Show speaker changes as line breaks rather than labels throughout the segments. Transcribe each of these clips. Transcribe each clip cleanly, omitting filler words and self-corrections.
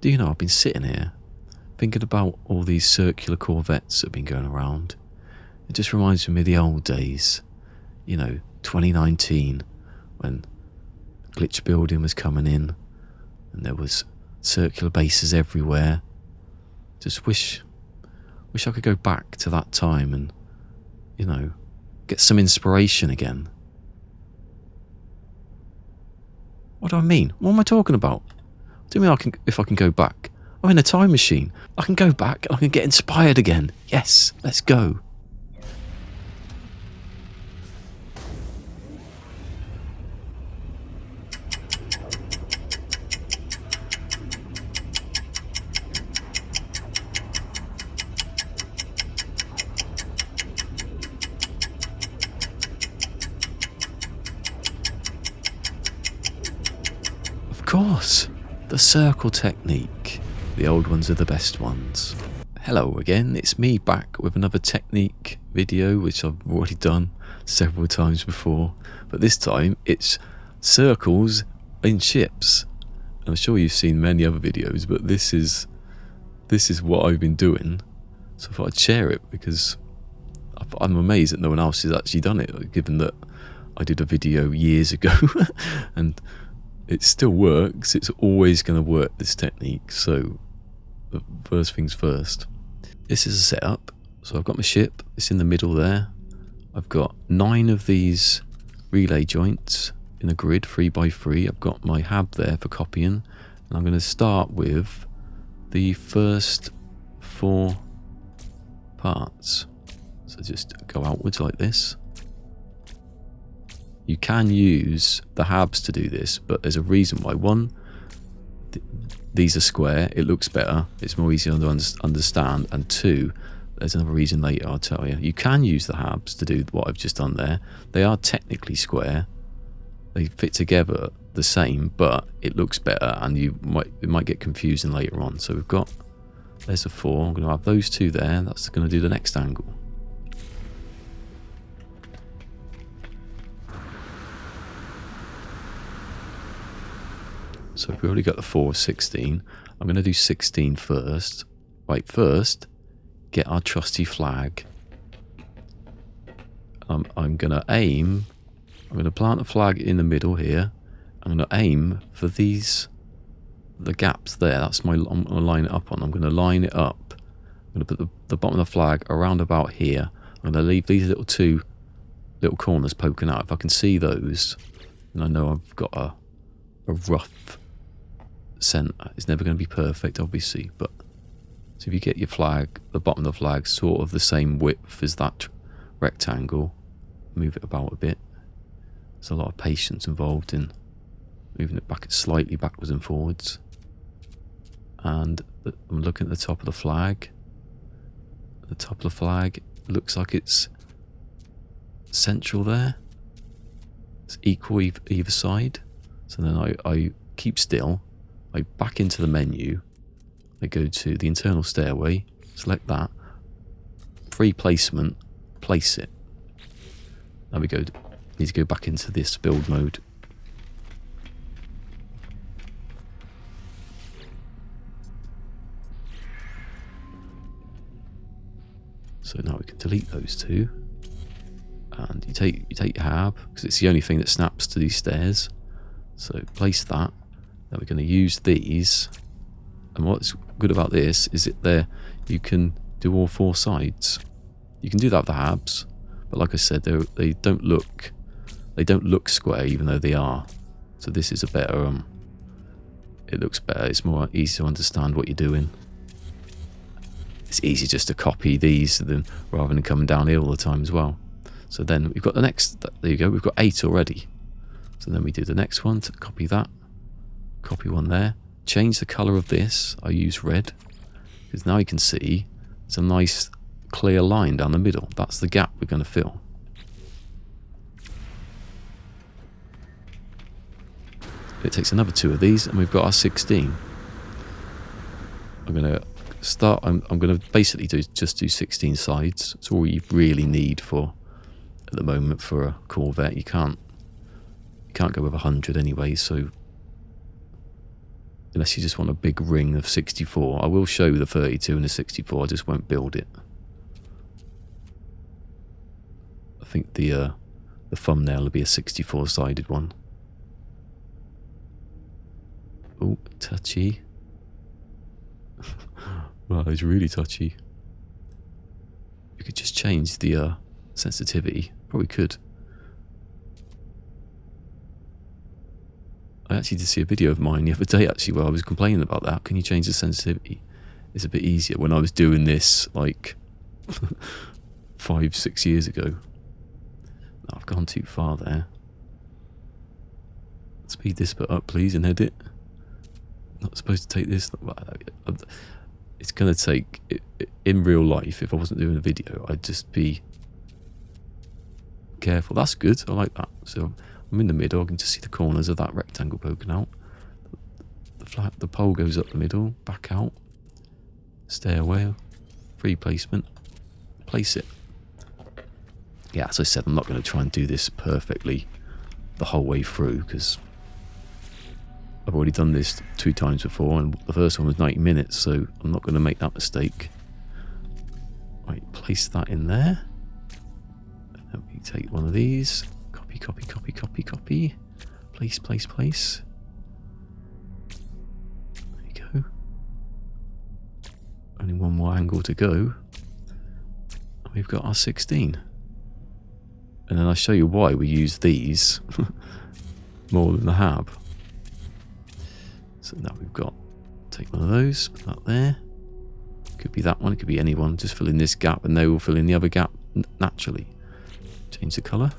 Do you know, I've been sitting here thinking about all these circular Corvettes that have been going around. It just reminds me of the old days, 2019, when glitch building was coming in and there was circular bases everywhere. Just wish I could go back to that time and, get some inspiration again. What do I mean? What am I talking about? Do you mean if I can go back? I'm in a time machine. I can go back and I can get inspired again. Yes, let's go. Of course, the circle technique. The old ones are the best ones. Hello again, it's me back with another technique video, which I've already done several times before, but this time it's circles in ships. I'm sure you've seen many other videos, but this is what I've been doing, so I thought I'd share it because I'm amazed that no one else has actually done it, given that I did a video years ago and it still works. It's always going to work, this technique. So first things first, this is a setup. So I've got my ship, it's in the middle there. I've got 9 of these relay joints in a grid, 3x3. I've got my hab there for copying, and I'm going to start with the first 4 parts. So just go outwards like this. You can use the habs to do this, but there's a reason why. One, these are square, it looks better, it's more easy to understand, and 2, there's another reason later I'll tell you. You can use the habs to do what I've just done there. They are technically square, they fit together the same, but it looks better and it might get confusing later on. So there's a 4, I'm going to have those 2 there, that's going to do the next angle. So we've already got the 4 of 16. I'm going to do 16 first. Right, first, get our trusty flag. I'm going to aim. I'm going to plant a flag in the middle here. I'm going to aim for the gaps there. That's I'm going to line it up on. I'm going to line it up. I'm going to put the bottom of the flag around about here. I'm going to leave these two little corners poking out. If I can see those, then I know I've got a rough centre. It's never going to be perfect, obviously, but so if you get your flag, the bottom of the flag sort of the same width as that rectangle, move it about a bit. There's a lot of patience involved in moving it back slightly backwards and forwards. And I'm looking at the top of the flag. The top of the flag looks like it's central there. It's equal either side. So then I keep still. I back into the menu. I go to the internal stairway, select that, free placement, place it. There we go. Need to go back into this build mode. So now we can delete those 2. And you take your hab, because it's the only thing that snaps to these stairs. So place that. Now we're going to use these, and what's good about this is you can do all 4 sides. You can do that with the habs, but like I said, they don't look square even though they are. So this is a better it looks better. It's more easy to understand what you're doing. It's easy just to copy these rather than coming down here all the time as well. So then we've got the next. There you go. We've got 8 already. So then we do the next one to copy that. Copy one there. Change the colour of this. I use red because now you can see it's a nice clear line down the middle. That's the gap we're going to fill. It takes another 2 of these and we've got our 16. I'm going to start. I'm going to basically just do 16 sides. It's all you really need for at the moment for a Corvette. You can't go with 100 anyway, so Unless you just want a big ring of 64. I will show you the 32 and the 64, I just won't build it. I think the thumbnail will be a 64-sided one. Oh, touchy. Well, it's really touchy. You could just change the sensitivity. Probably could. I actually did see a video of mine the other day, actually, where I was complaining about that. Can you change the sensitivity? It's a bit easier when I was doing this, like, 5-6 years ago. No, I've gone too far there. Speed this bit up, please, and edit. Not supposed to take this. It's going to take, in real life, if I wasn't doing a video, I'd just be careful. That's good. I like that. So I'm in the middle. I can just see the corners of that rectangle poking out. The pole goes up the middle, back out. Stairway, free placement. Place it. Yeah, as I said, I'm not going to try and do this perfectly the whole way through because I've already done this 2 times before, and the first one was 90 minutes, so I'm not going to make that mistake. Right, place that in there. And then we take one of these. Copy, copy, copy, copy, copy. Place, place, place. There you go. Only one more angle to go. And we've got our 16. And then I'll show you why we use these more than the hab. So now we've got, take one of those, put that there. Could be that one, it could be any one. Just fill in this gap and they will fill in the other gap naturally. Change the colour.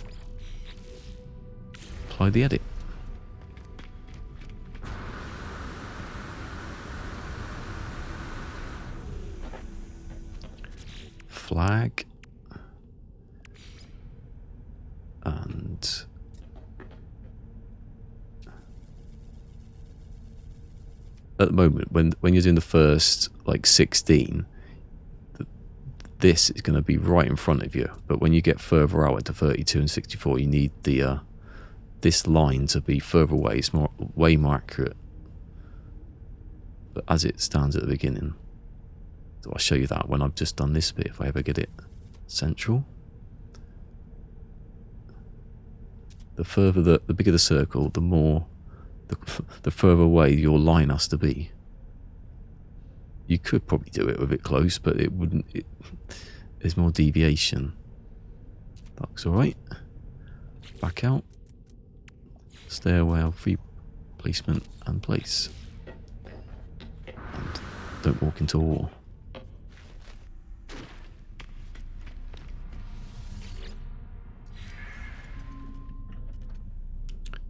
Apply the edit. Flag. And at the moment, when you're doing the first, like, 16, this is going to be right in front of you. But when you get further out into 32 and 64, you need the this line to be further away. It's way more accurate. But as it stands at the beginning, so I'll show you that when I've just done this bit, if I ever get it central. The bigger the circle, the more, the further away your line has to be. You could probably do it with it close, but it wouldn't. There's more deviation. That looks all right. Back out. Stairwell, free placement, and place. And don't walk into a wall.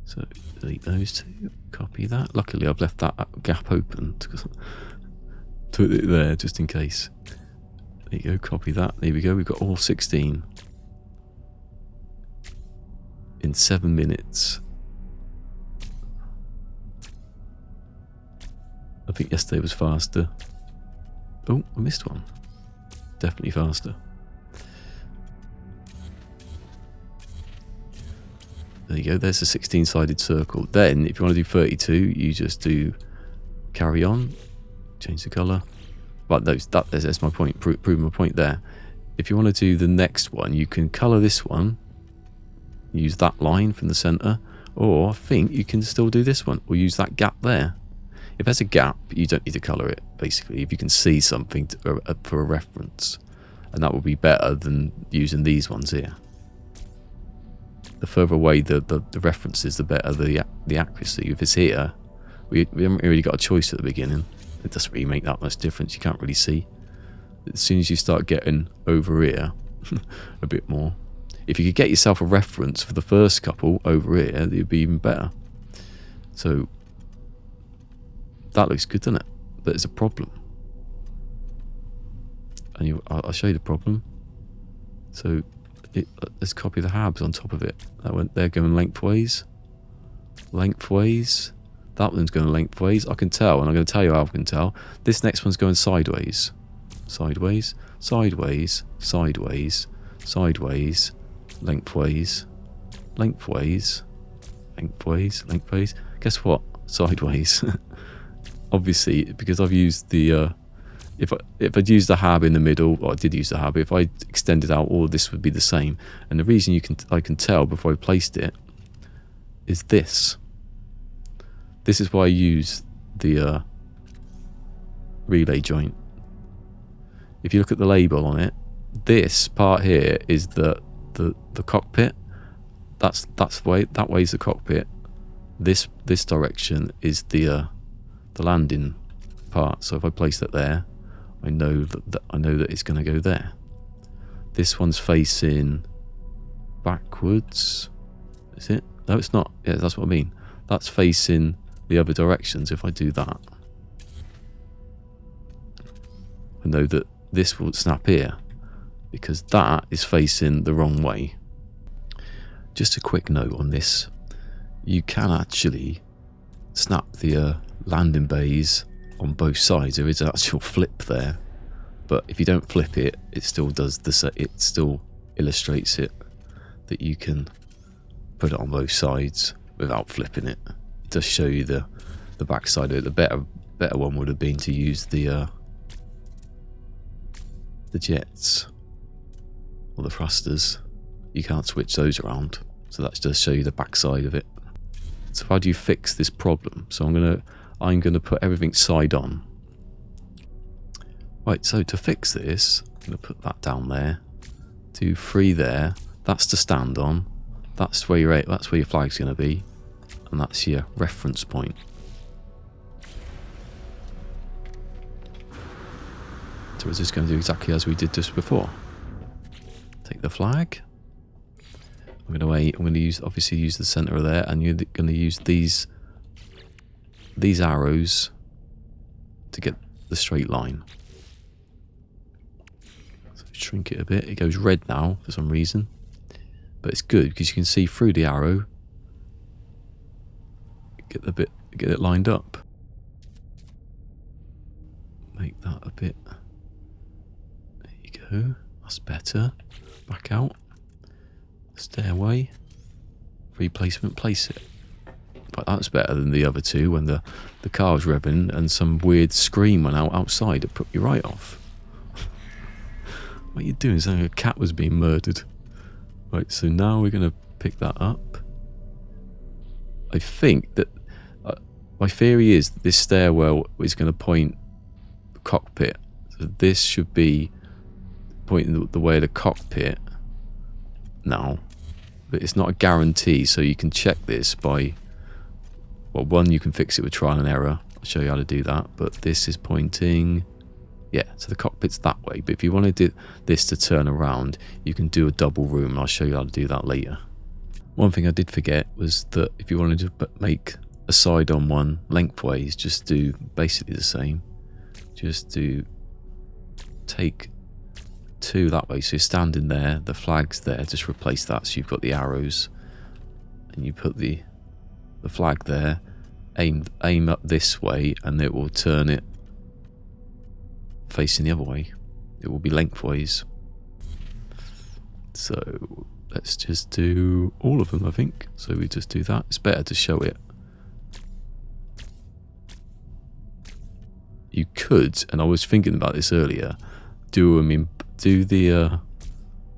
So delete those two, copy that. Luckily I've left that gap open to put it there just in case. There you go, copy that. There we go, we've got all 16 in 7 minutes. I think yesterday was faster. Oh, I missed one. Definitely faster. There you go, there's a 16-sided circle. Then, if you want to do 32, you just do carry on, change the colour. But that's my point, proving my point there. If you want to do the next one, you can colour this one, use that line from the centre, or I think you can still do this one, or use that gap there. If there's a gap, you don't need to colour it, basically, if you can see something for a reference. And that will be better than using these ones here. The further away the reference is, the better the accuracy. If it's here, we haven't really got a choice at the beginning. It doesn't really make that much difference. You can't really see. As soon as you start getting over here a bit more, if you could get yourself a reference for the first couple over here, it would be even better. So that looks good, doesn't it? But it's a problem. And I'll show you the problem. So let's copy the habs on top of it. They're going lengthways. Lengthways. That one's going lengthways. I can tell, and I'm going to tell you how I can tell. This next one's going sideways. Sideways. Sideways. Sideways. Sideways. Lengthways. Lengthways. Lengthways. Lengthways. Guess what? Sideways. obviously, because I've used the if I'd used the hab in the middle, or I did use the hab, if I extended out, all of this would be the same. And the reason I can tell before I placed it is this. This is why I use the relay joint. If you look at the label on it, this part here is the cockpit. That way's the cockpit. This direction is the landing part. So if I place it there, I know that it's going to go there. This one's facing backwards. Is it? No, it's not. Yeah, that's what I mean. That's facing the other directions. If I do that, I know that this will snap here because that is facing the wrong way. Just a quick note on this. You can actually snap the landing bays on both sides. There is an actual flip there, but if you don't flip it, it still does this. It still illustrates it that you can put it on both sides without flipping it. It does show you the back side of it. The better one would have been to use the jets or the thrusters. You can't switch those around, so that does show you the back side of it. So how do you fix this problem? So I'm gonna put everything side on. Right, so to fix this, I'm gonna put that down there. Do 3 there. That's to stand on. That's where your flag's gonna be, and that's your reference point. So we're just going to do exactly as we did just before. Take the flag. I'm going to obviously use the center of there, and you're going to use these arrows to get the straight line. So shrink it a bit. It goes red now for some reason, but it's good because you can see through the arrow. Get it lined up. Make that a bit. There you go. That's better. Back out. Stairway. Replacement. Place it. But that's better than the other two when the car was revving and some weird scream went out outside. It put you right off. What are you doing? It's like a cat was being murdered. Right, so now we're going to pick that up. I think that my theory is that this stairwell is going to point the cockpit. So this should be pointing the way of the cockpit now. But it's not a guarantee, so you can check this by... Well, one, you can fix it with trial and error. I'll show you how to do that. But this is pointing... Yeah, so the cockpit's that way. But if you wanted this to turn around, you can do a double room. And I'll show you how to do that later. One thing I did forget was that if you wanted to make a side-on one lengthways, just do basically the same. Just do... Take 2 that way. So you're standing there, the flag's there. Just replace that so you've got the arrows. And you put the flag there. Aim up this way, and it will turn it facing the other way. It will be lengthways. So let's just do all of them, I think. So we just do that. It's better to show it. You could, and I was thinking about this earlier, do the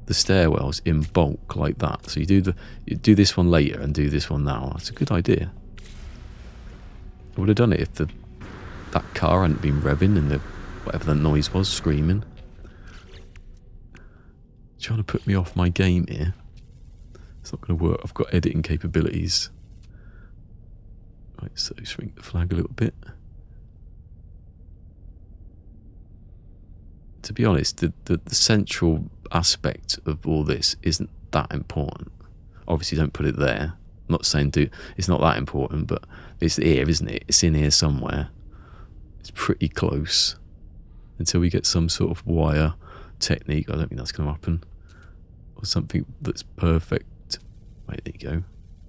stairwells in bulk like that. So you do this one later and do this one now. That's a good idea. I would have done it if that car hadn't been revving and whatever the noise was, screaming. Trying to put me off my game here. It's not going to work. I've got editing capabilities. Right, so shrink the flag a little bit. To be honest, the central aspect of all this isn't that important. Obviously, don't put it there. I'm not saying it's not that important, but it's here, isn't it? It's in here somewhere. It's pretty close. Until we get some sort of wire technique. I don't think that's going to happen. Or something that's perfect. Right, there you go.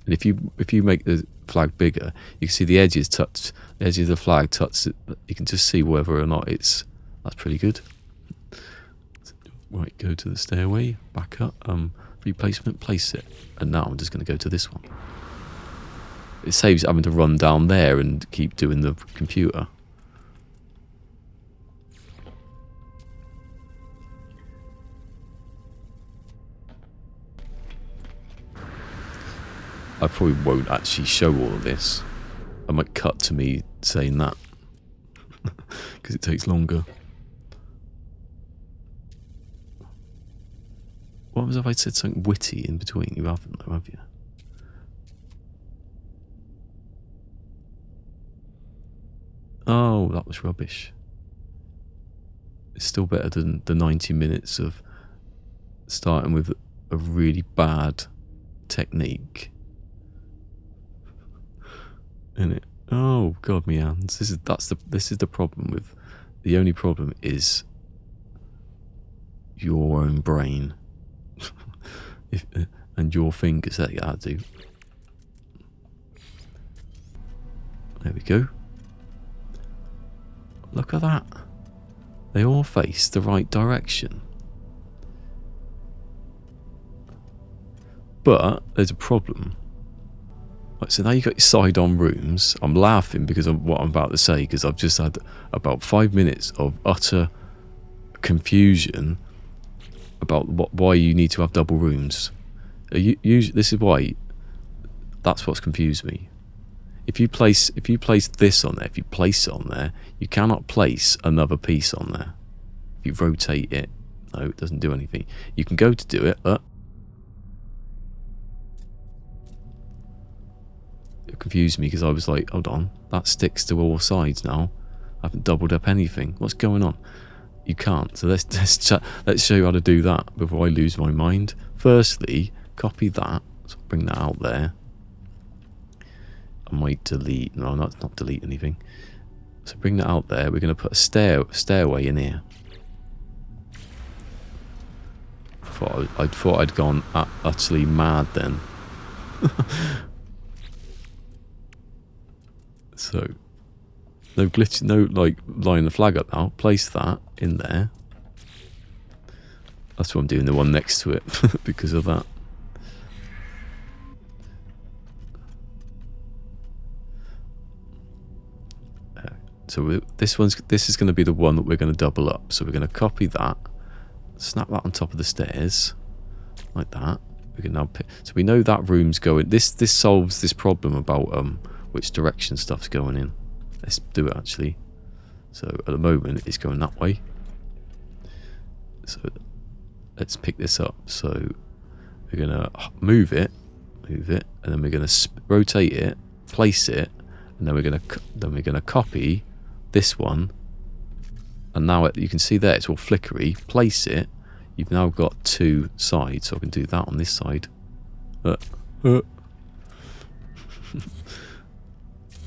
And if you make the flag bigger, you can see the edges touch. The edge of the flag touch it. You can just see whether or not that's pretty good. Right, go to the stairway, back up, replacement, place it. And now I'm just going to go to this one. It saves having to run down there and keep doing the computer. I probably won't actually show all of this. I might cut to me saying that because it takes longer. What was if I said something witty in between? You haven't though, have you? Oh, that was rubbish. It's still better than the 90 minutes of starting with a really bad technique. Isn't it? Oh God, me hands. This is the problem with. The only problem is your own brain. And your fingers that you had to. There we go. Look at that. They all face the right direction. But there's a problem. Right, so now you've got your side-on rooms. I'm laughing because of what I'm about to say, because I've just had about 5 minutes of utter confusion about why you need to have double rooms. This is why. That's what's confused me. If you place this on there, if you place it on there, you cannot place another piece on there. If you rotate it, no, it doesn't do anything. You can go to do it, it confused me because I was like, hold on, that sticks to all sides now. I haven't doubled up anything. What's going on? You can't. So let's show you how to do that before I lose my mind. Firstly, copy that. So bring that out there. I might delete. No, not delete anything. So bring that out there. We're going to put a stairway in here. I thought I'd gone utterly mad then. So no glitch, no like line the flag up now. Place that in there. That's what I'm doing, the one next to it because of that. So this is going to be the one that we're going to double up. So we're going to copy that, snap that on top of the stairs, like that. We can now pick. So we know that room's going. This solves this problem about which direction stuff's going in. Let's do it actually. So at the moment it's going that way. So let's pick this up. So we're gonna move it, and then we're gonna rotate it, place it, and then we're gonna copy this one. And now you can see there it's all flickery. Place it. You've now got two sides, so I can do that on this side.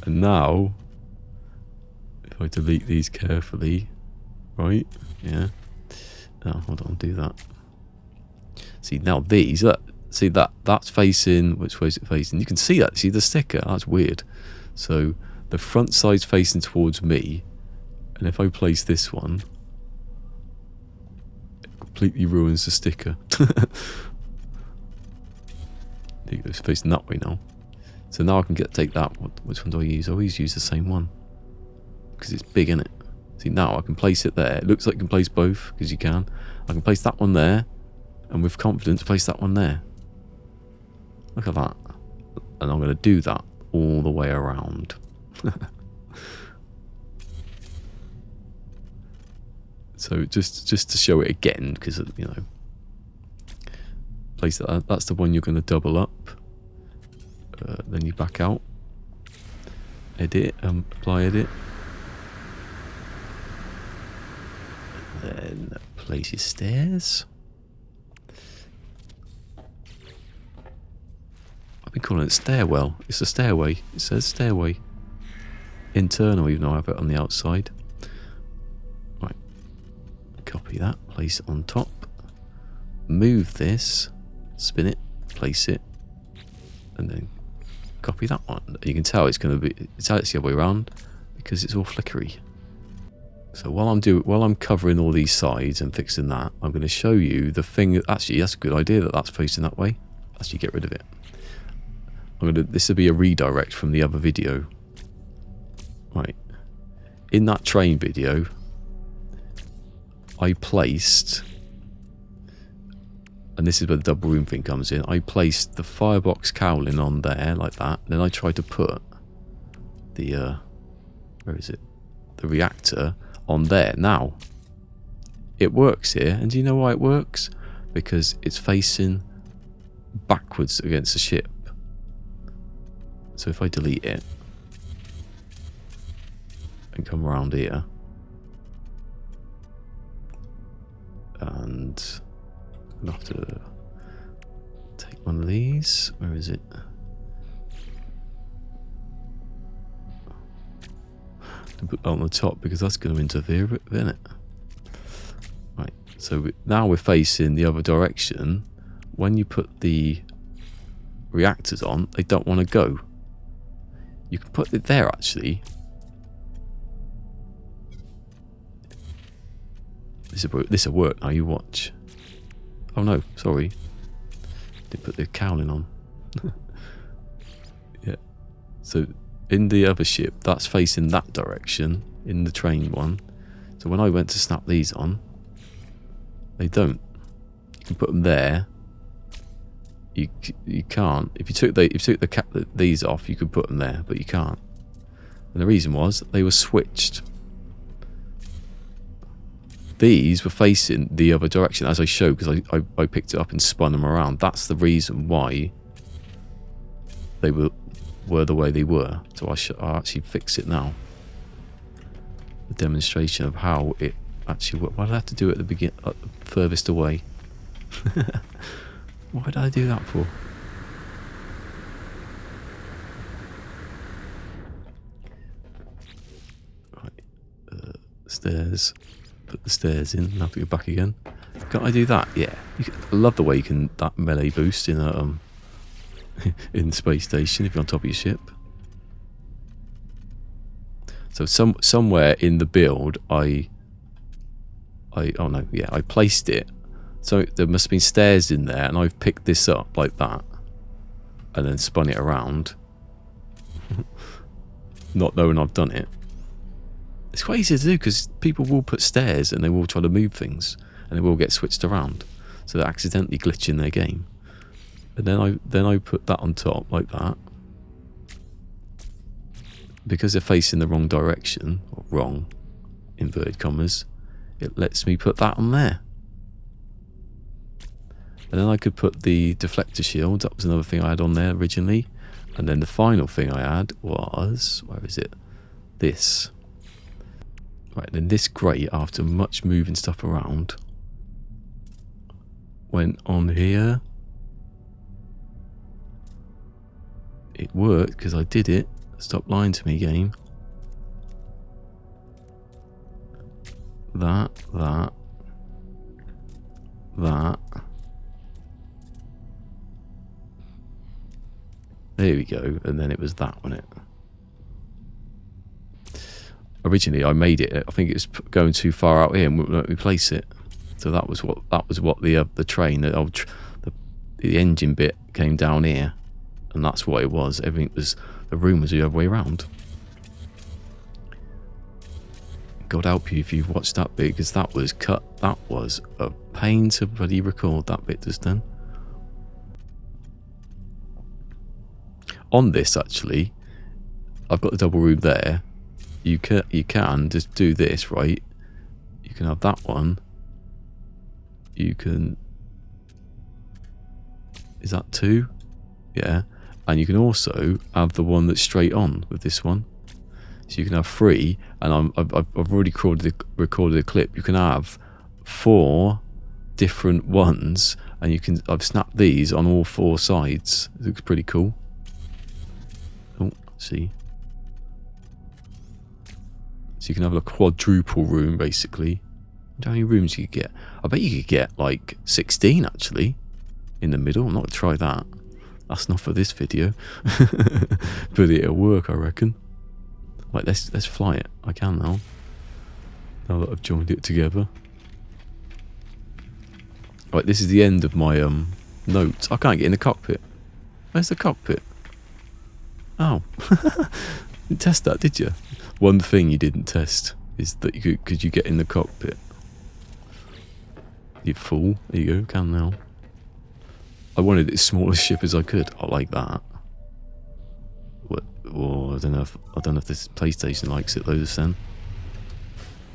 And now, if I delete these carefully, right? Yeah. Now, hold on, do that. See, now these, look, see that's facing, which way is it facing? You can see that, see the sticker, that's weird. So, the front side's facing towards me, and if I place this one, it completely ruins the sticker. It's facing that way now. So now I can take that. Which one do I use? I always use the same one because it's big, isn't it? See, now I can place it there. It looks like you can place both because you can. I can place that one there, and with confidence place that one there. Look at that. And I'm going to do that all the way around. So just to show it again, because you know, place that. That's the one you're going to double up. Then you back out, edit, apply edit, then place your stairs. I've been calling it stairwell. It's a stairway. It says stairway. Internal, even though I have it on the outside. Right. Copy that. Place it on top. Move this. Spin it. Place it. And then copy that one. You can tell it's going to be. It's actually the other way around because it's all flickery. So while I'm covering all these sides and fixing that, I'm going to show you the thing. Actually, that's a good idea that's facing that way. Actually, get rid of it. This will be a redirect from the other video. Right. In that train video, I placed and this is where the double room thing comes in. I placed the firebox cowling on there like that. Then I tried to put the where is it? The reactor on there. Now it works here, and do you know why it works? Because it's facing backwards against the ship. So if I delete it and come around here, and I'm gonna have to take one of these. Where is it? To put that on the top because that's going to interfere with it, isn't it? Right. So now we're facing the other direction. When you put the reactors on, they don't want to go. You can put it there actually. This will work now. You watch. Oh no, sorry. Didn't put the cowling on. Yeah. So in the other ship, that's facing that direction in the train one. So when I went to snap these on, they don't. You can put them there. You can't. If you took these off, you could put them there, but you can't. And the reason was they were switched. These were facing the other direction, as I showed, because I picked it up and spun them around. That's the reason why they were the way they were. So I'll actually fix it now. The demonstration of how it actually worked. Why did I have to do it at the furthest away? Why did I do that for? Right, stairs. Put the stairs in and have to go back again. Can't I do that? Yeah. I love the way you can that melee boost in a in Space Station if you're on top of your ship. So somewhere in the build I placed it. So there must have been stairs in there, and I've picked this up like that and then spun it around. Not knowing I've done it. It's quite easy to do because people will put stairs and they will try to move things and they will get switched around, so they're accidentally glitching their game. And then I put that on top like that because they're facing the wrong direction, or wrong inverted commas. It lets me put that on there, and then I could put the deflector shield. That was another thing I had on there originally, and then the final thing I had was, where is it? This. Right, then this grate, after much moving stuff around, went on here. It worked because I did it. Stop lying to me, game. That. There we go, and then it was that, wasn't it? Originally, I made it. I think it was going too far out here and wouldn't let me place it. So that was what the train, the engine bit came down here, and that's what it was. Everything was, the room was the other way around. God help you if you've watched that bit, because that was cut. That was a pain to bloody record that bit just then. On this, actually, I've got the double room there. You can just do this, right? You can have that one. You can... Is that 2? Yeah. And you can also have the one that's straight on with this one. So you can have 3, and I've already recorded a clip. You can have 4 different ones, and I've snapped these on all 4 sides. It looks pretty cool. Oh, see. So you can have a quadruple room, basically. How many rooms you could get? I bet you could get like 16 actually in the middle. I'm not going to try that. That's not for this video. But it'll work, I reckon. Like, let's fly it. I can now. Now that I've joined it together. Right, this is the end of my notes. I can't get in the cockpit. Where's the cockpit? Oh. You didn't test that, did you? One thing you didn't test is that could you get in the cockpit? You fool. There you go, can now. I wanted it as small a ship as I could. I like that. What? Oh, I don't know if this PlayStation likes it though. This then.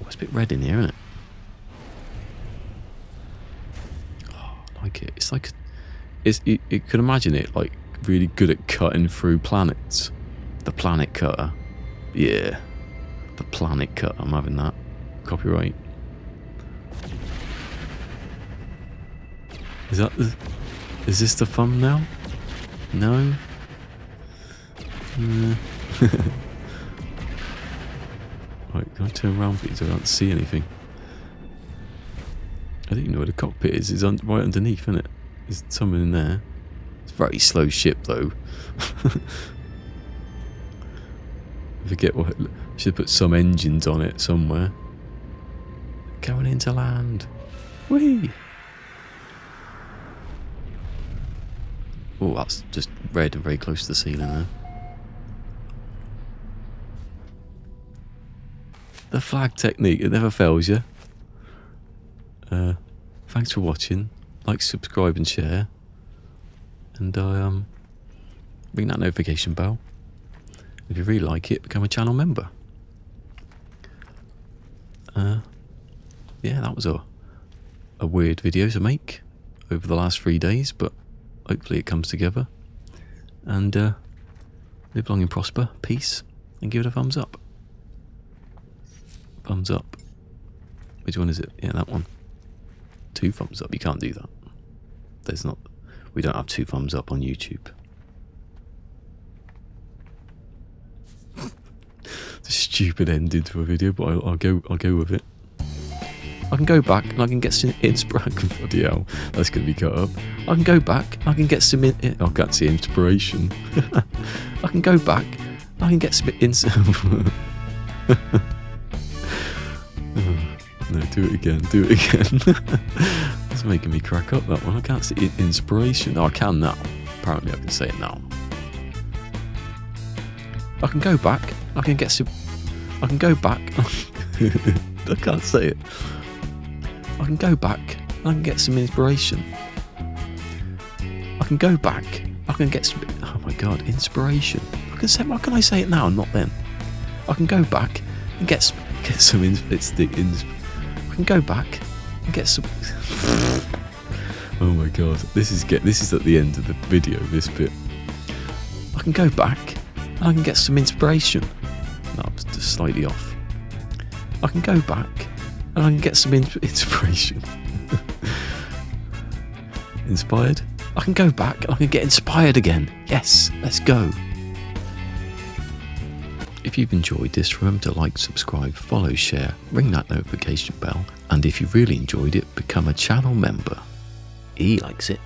Oh, it's a bit red in here, isn't it? Oh, I like it. It's like you could imagine it like really good at cutting through planets. The planet cutter. Yeah. The planet cutter. I'm having that. Copyright. Is this the thumbnail? No? Right, can I turn around please? I can't see anything. I don't even know where the cockpit is. It's right underneath, isn't it? There's someone in there. It's a very slow ship though. I forget what. Should put some engines on it somewhere. Going into land. Whee! Oh, that's just red and very close to the ceiling there. The flag technique, it never fails you. Thanks for watching. Like, subscribe and share. And ring that notification bell. If you really like it, become a channel member. Yeah, that was a weird video to make over the last 3 days, but hopefully it comes together. And live long and prosper, peace, and give it a thumbs up. Thumbs up. Which one is it? Yeah, that one. 2 thumbs up. You can't do that. We don't have 2 thumbs up on YouTube. It's a stupid ending to a video, but I'll go with it. I can go back and I can get some inspiration. Bloody hell, that's going to be cut up. I can go back and I can get some. I can't see inspiration. I can go back and I can get some No, do it again. Do it again. That's making me crack up, that one. I can't see inspiration. Oh, I can now. Apparently I can say it now. I can go back. I can get some. I can go back. I can't say it. I can go back. I can get some inspiration. I can go back. I can get some. Oh my god, inspiration. I can say. Why can I say it now and not then? I can go back and get some. I can go back and get some. Oh my god, this is at the end of the video. This bit. I can go back and I can get some inspiration. No, I'm just slightly off. I can go back and I can get some inspiration. Inspired? I can go back and I can get inspired again. Yes, let's go. If you've enjoyed this, remember to like, subscribe, follow, share, ring that notification bell, and if you really enjoyed it, become a channel member. He likes it.